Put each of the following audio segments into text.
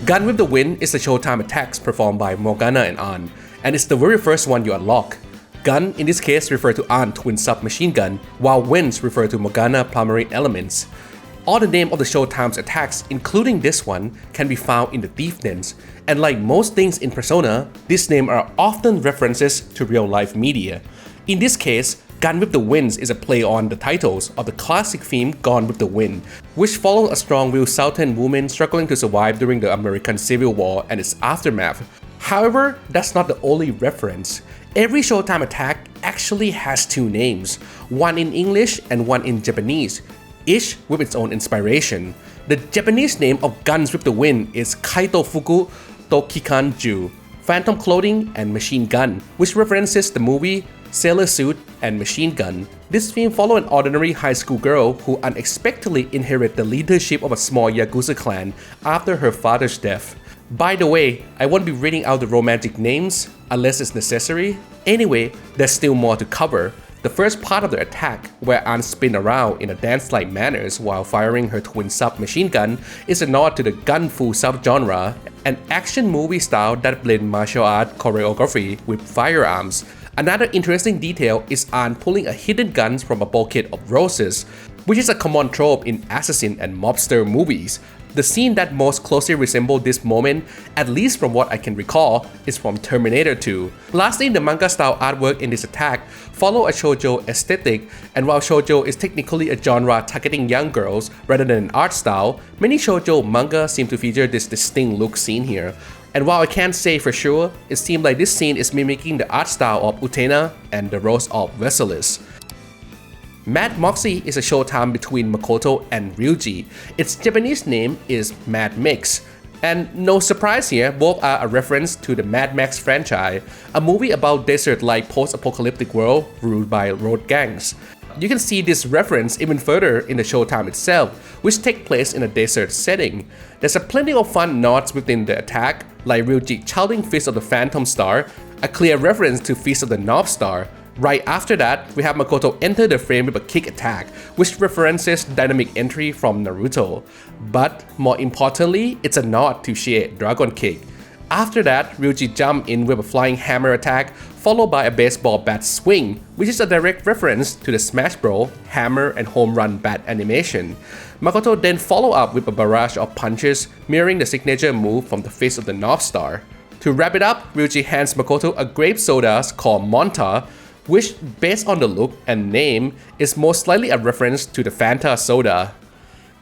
Gun with the Wind is the Showtime attacks performed by Morgana and An, and it's the very first one you unlock. Gun in this case refer to An twin submachine gun, while winds refer to Morgana primary elements. All the name of the Showtime's attacks, including this one, can be found in the Thief names, and like most things in Persona, these names are often references to real-life media. In this case, Gun with the Winds is a play on the titles of the classic theme Gone with the Wind, which follows a strong-willed Southern woman struggling to survive during the American Civil War and its aftermath. However, that's not the only reference. Every Showtime attack actually has two names, one in English and one in Japanese, each with its own inspiration. The Japanese name of Guns with the Wind is Kaito Fuku Tokikanju, Phantom Clothing and Machine Gun, which references the movie Sailor Suit and Machine Gun. This theme follows an ordinary high school girl who unexpectedly inherits the leadership of a small Yakuza clan after her father's death. By the way, I won't be reading out the romantic names unless it's necessary. Anyway, there's still more to cover. The first part of the attack, where An spins around in a dance-like manner while firing her twin submachine gun, is a nod to the gun-fu subgenre, an action movie style that blends martial art choreography with firearms. Another interesting detail is An pulling a hidden gun from a bouquet of roses, which is a common trope in assassin and mobster movies. The scene that most closely resembles this moment, at least from what I can recall, is from Terminator 2. Lastly, the manga-style artwork in this attack follow a shoujo aesthetic, and while shoujo is technically a genre targeting young girls rather than an art style, many shoujo manga seem to feature this distinct look seen here. And while I can't say for sure, it seems like this scene is mimicking the art style of Utena and the Rose of Versailles. Mad Moxie is a showtime between Makoto and Ryuji. Its Japanese name is Mad Mix. And no surprise here, both are a reference to the Mad Max franchise, a movie about desert-like post-apocalyptic world ruled by road gangs. You can see this reference even further in the showtime itself, which takes place in a desert setting. There's plenty of fun nods within the attack, like Ryuji shouting Fist of the Phantom Star, a clear reference to Fist of the North Star. Right after that, we have Makoto enter the frame with a kick attack, which references dynamic entry from Naruto. But more importantly, it's a nod to Shie Dragon Kick. After that, Ryuji jumps in with a flying hammer attack, followed by a baseball bat swing, which is a direct reference to the Smash Bros. Hammer and home run bat animation. Makoto then follow up with a barrage of punches, mirroring the signature move from the Fist of the North Star. To wrap it up, Ryuji hands Makoto a grape soda called Monta, which, based on the look and name, is most likely a reference to the Fanta soda.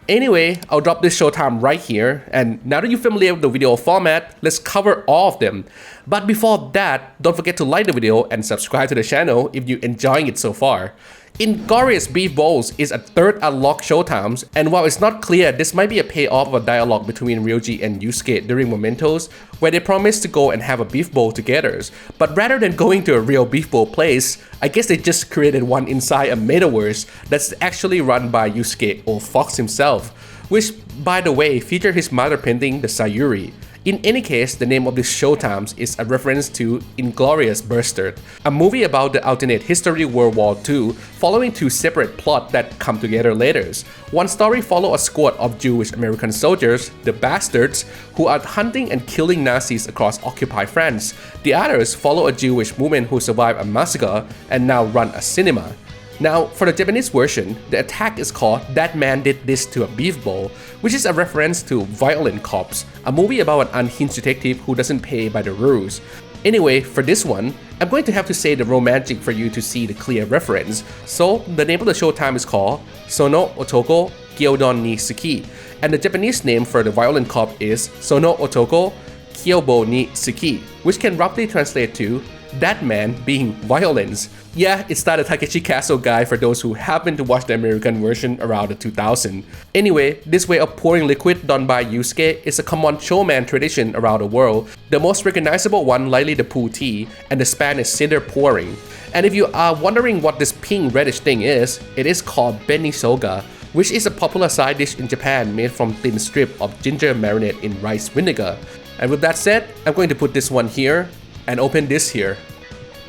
Anyway, I'll drop this showtime right here, and now that you're familiar with the video format, let's cover all of them. But before that, don't forget to like the video and subscribe to the channel if you're enjoying it so far. Inglourious Beefbowls is a third unlock showtimes, and while it's not clear, this might be a payoff of a dialogue between Ryuji and Yusuke during Mementos, where they promise to go and have a beef bowl together. But rather than going to a real beef bowl place, I guess they just created one inside a metaverse that's actually run by Yusuke or Fox himself, which, by the way, featured his mother painting the Sayuri. In any case, the name of this showtimes is a reference to Inglourious Basterds, a movie about the alternate history World War II, following two separate plots that come together later. One story follows a squad of Jewish American soldiers, the Bastards, who are hunting and killing Nazis across occupied France. The others follow a Jewish woman who survived a massacre and now run a cinema. Now, for the Japanese version, the attack is called That Man Did This to a Beef Bowl, which is a reference to Violent Cops, a movie about an unhinged detective who doesn't play by the rules. Anyway, for this one, I'm going to have to say the romantic for you to see the clear reference, so the name of the showtime is called Sono Otoko Gyodon ni Suki, and the Japanese name for the Violent Cop is Sono Otoko Kyobo ni Suki, which can roughly translate to That Man Being Violence. Yeah, it's that Takeshi Castle guy for those who happen to watch the American version around the 2000. Anyway, this way of pouring liquid done by Yusuke is a common showman tradition around the world. The most recognizable one likely the pu tea, and the Spanish cinder pouring. And if you are wondering what this pink reddish thing is, it is called benisoga, which is a popular side dish in Japan made from thin strip of ginger marinade in rice vinegar. And with that said, I'm going to put this one here and open this here.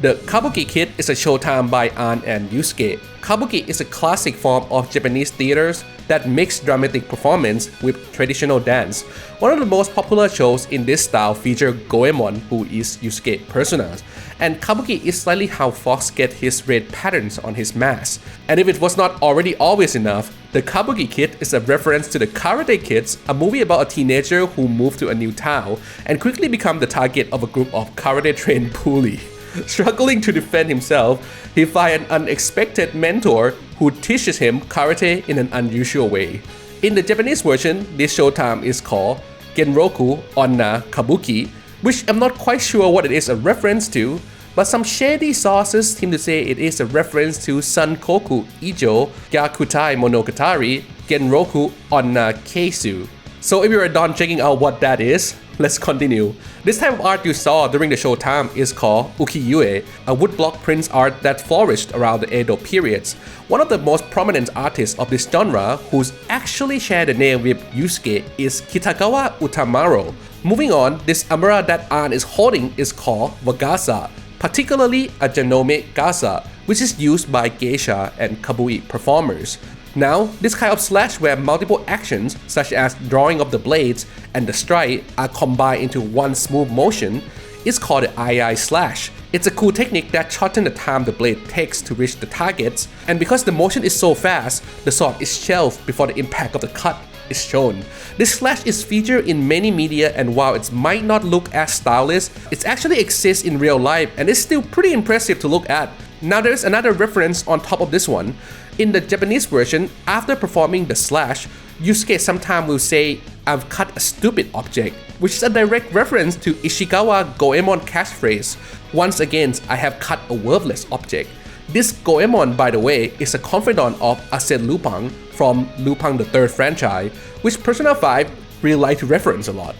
The Kabuki Kid is a showtime by An and Yusuke. Kabuki is a classic form of Japanese theaters that mixed dramatic performance with traditional dance. One of the most popular shows in this style feature Goemon, who is Yusuke's persona, and Kabuki is slightly how Fox gets his red patterns on his mask. And if it was not already obvious enough, the Kabuki Kid is a reference to the Karate Kids, a movie about a teenager who moved to a new town and quickly become the target of a group of karate-trained bullies. Struggling to defend himself, he finds an unexpected mentor who teaches him karate in an unusual way. In the Japanese version, this showtime is called Genroku Onna Kabuki, which I'm not quite sure what it is a reference to, but some shady sources seem to say it is a reference to Sankoku Ijo Gyakutai Monogatari Genroku Onna Keisu. So if you're done checking out what that is, let's continue. This type of art you saw during the showtime is called ukiyo-e, a woodblock print art that flourished around the Edo periods. One of the most prominent artists of this genre, who's actually shared the name with Yusuke, is Kitagawa Utamaro. Moving on, this umbrella that Ann is holding is called Wagasa, particularly a Janome Gasa, which is used by geisha and kabui performers. Now, this kind of slash where multiple actions such as drawing of the blades and the strike are combined into one smooth motion is called the II slash. It's a cool technique that shortens the time the blade takes to reach the targets, and because the motion is so fast, the sword is shelved before the impact of the cut is shown. This slash is featured in many media, and while it might not look as stylish, it actually exists in real life and is still pretty impressive to look at. Now there's another reference on top of this one. In the Japanese version, after performing the slash, Yusuke sometimes will say, "I've cut a stupid object," which is a direct reference to Ishikawa Goemon catchphrase, "Once again, I have cut a worthless object." This Goemon, by the way, is a confidant of Arsène Lupin from Lupin the Third franchise, which Persona 5 really like to reference a lot.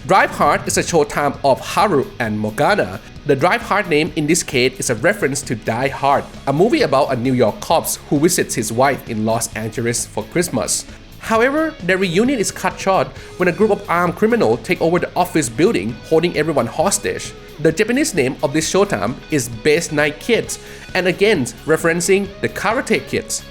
Drive Hard is a showtime of Haru and Morgana. The Drive Hard name in this case is a reference to Die Hard, a movie about a New York cop who visits his wife in Los Angeles for Christmas. However, their reunion is cut short when a group of armed criminals take over the office building, holding everyone hostage. The Japanese name of this showtime is Base Night Kids, and again referencing the Karate Kids.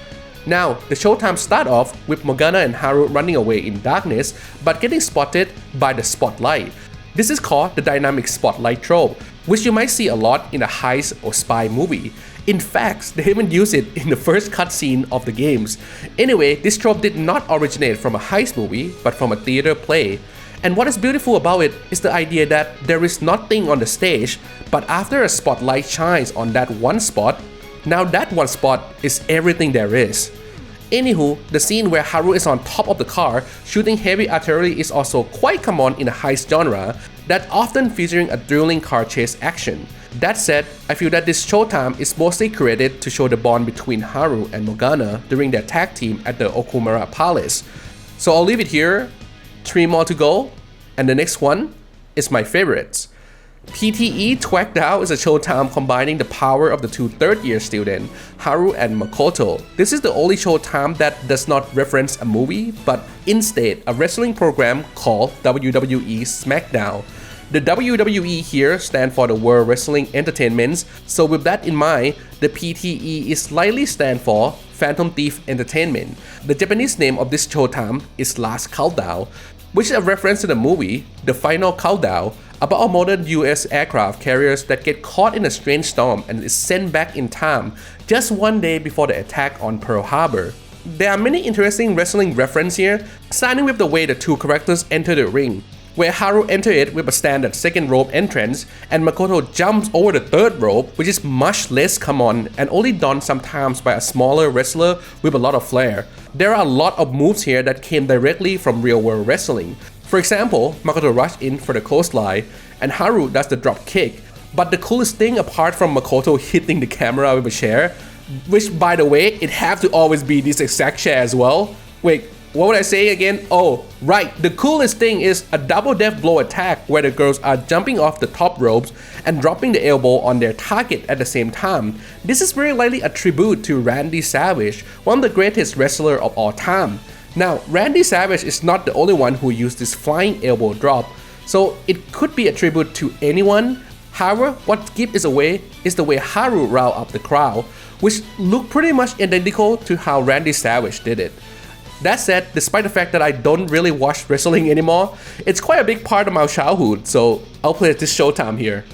Now, the showtime starts off with Morgana and Haru running away in darkness but getting spotted by the spotlight. This is called the dynamic spotlight trope, which you might see a lot in a heist or spy movie. In fact, they even use it in the first cutscene of the games. Anyway, this trope did not originate from a heist movie, but from a theater play. And what is beautiful about it is the idea that there is nothing on the stage, but after a spotlight shines on that one spot, now that one spot is everything there is. Anywho, the scene where Haru is on top of the car shooting heavy artillery is also quite common in the heist genre, that often featuring a thrilling car chase action. That said, I feel that this showtime is mostly created to show the bond between Haru and Morgana during their tag team at the Okumura Palace. So I'll leave it here, 3 more to go, and the next one is my favorites. PTE ThwackDown is a showtime combining the power of the two third-year students, Haru and Makoto. This is the only showtime that does not reference a movie, but instead a wrestling program called WWE SmackDown. The WWE here stands for the World Wrestling Entertainment, so with that in mind, the PTE is slightly stand for Phantom Thief Entertainment. The Japanese name of this showtime is Last Countdown, which is a reference to the movie The Final Countdown, about a modern US aircraft carriers that get caught in a strange storm and is sent back in time just one day before the attack on Pearl Harbor. There are many interesting wrestling references here, starting with the way the two characters enter the ring, where Haru enters it with a standard second rope entrance and Makoto jumps over the third rope, which is much less common and only done sometimes by a smaller wrestler with a lot of flair. There are a lot of moves here that came directly from real world wrestling. For example, Makoto rushed in for the clothesline and Haru does the drop kick. But the coolest thing apart from Makoto hitting the camera with a chair, which by the way, it have to always be this exact chair as well. Wait, what would I say again? Oh, right, the coolest thing is a double death blow attack where the girls are jumping off the top ropes and dropping the elbow on their target at the same time. This is very likely a tribute to Randy Savage, one of the greatest wrestlers of all time. Now, Randy Savage is not the only one who used this flying elbow drop, so it could be a tribute to anyone, However, what gives it away is the way Haru riled up the crowd, which looked pretty much identical to how Randy Savage did it. That said, despite the fact that I don't really watch wrestling anymore, it's quite a big part of my childhood, so I'll play this Showtime here.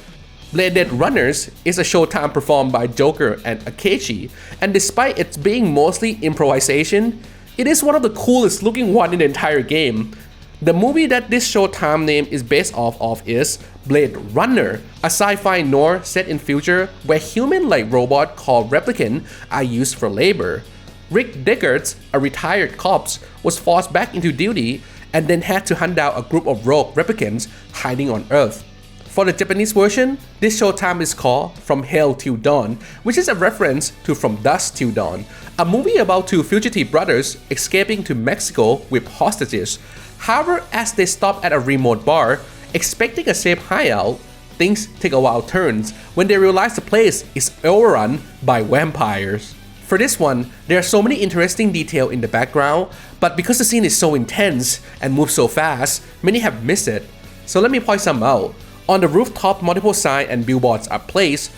Bladed Runners is a Showtime performed by Joker and Akechi, and despite it being mostly improvisation, it is one of the coolest looking one in the entire game. The movie that this Showtime name is based off of is Blade Runner, a sci-fi noir set in future where human-like robots called replicant are used for labor. Rick Deckard, a retired cop, was forced back into duty and then had to hunt down a group of rogue replicants hiding on Earth. For the Japanese version, this Showtime is called From Hell Till Dawn, which is a reference to From Dusk Till Dawn, a movie about two fugitive brothers escaping to Mexico with hostages. However, as they stop at a remote bar, expecting a safe hideout, things take a wild turn when they realize the place is overrun by vampires. For this one, there are so many interesting details in the background, but because the scene is so intense and moves so fast, many have missed it. So let me point some out. On the rooftop, multiple signs and billboards are placed.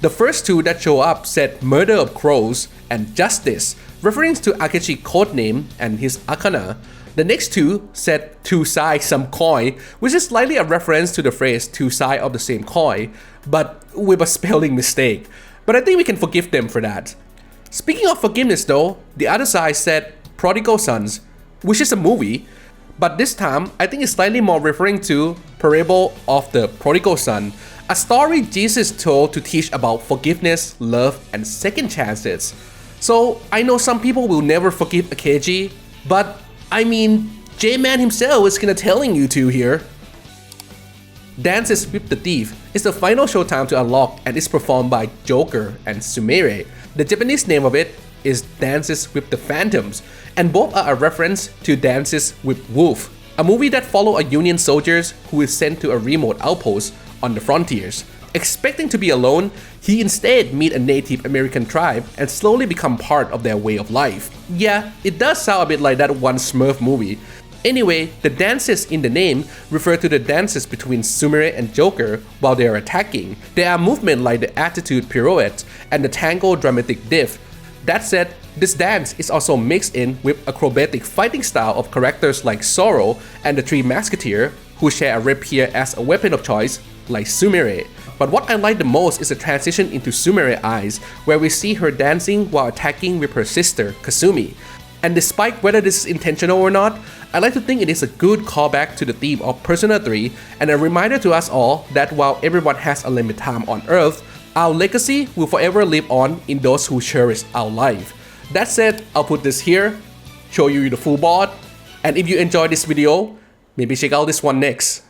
The first two that show up said Murder of Crows and Justice, referring to Akechi's codename and his Akana. The next two said two sides some coin, which is slightly a reference to the phrase two sides of the same coin, but with a spelling mistake. But I think we can forgive them for that. Speaking of forgiveness though, the other side said Prodigal Sons, which is a movie, but this time I think it's slightly more referring to Parable of the Prodigal Son, a story Jesus told to teach about forgiveness, love, and second chances. So I know some people will never forgive Akechi, but I mean, J-Man himself is kinda telling you to here. Dances with the Thief is the final Showtime to unlock and is performed by Joker and Sumire. The Japanese name of it is Dances with the Phantoms, and both are a reference to Dances with Wolf, a movie that follows a Union soldiers who is sent to a remote outpost on the frontiers. Expecting to be alone, he instead meets a Native American tribe and slowly become part of their way of life. Yeah, it does sound a bit like that one Smurf movie. Anyway, the dances in the name refer to the dances between Sumire and Joker while they are attacking. There are movements like the attitude pirouette and the tango dramatic diff. That said, this dance is also mixed in with acrobatic fighting style of characters like Zoro and the Three Musketeers, who share a rapier as a weapon of choice, like Sumire. But what I like the most is the transition into Sumire's eyes, where we see her dancing while attacking with her sister, Kasumi. And despite whether this is intentional or not, I like to think it is a good callback to the theme of Persona 3 and a reminder to us all that while everyone has a limited time on Earth, our legacy will forever live on in those who cherish our life. That said, I'll put this here, show you the full board, and if you enjoyed this video, maybe check out this one next.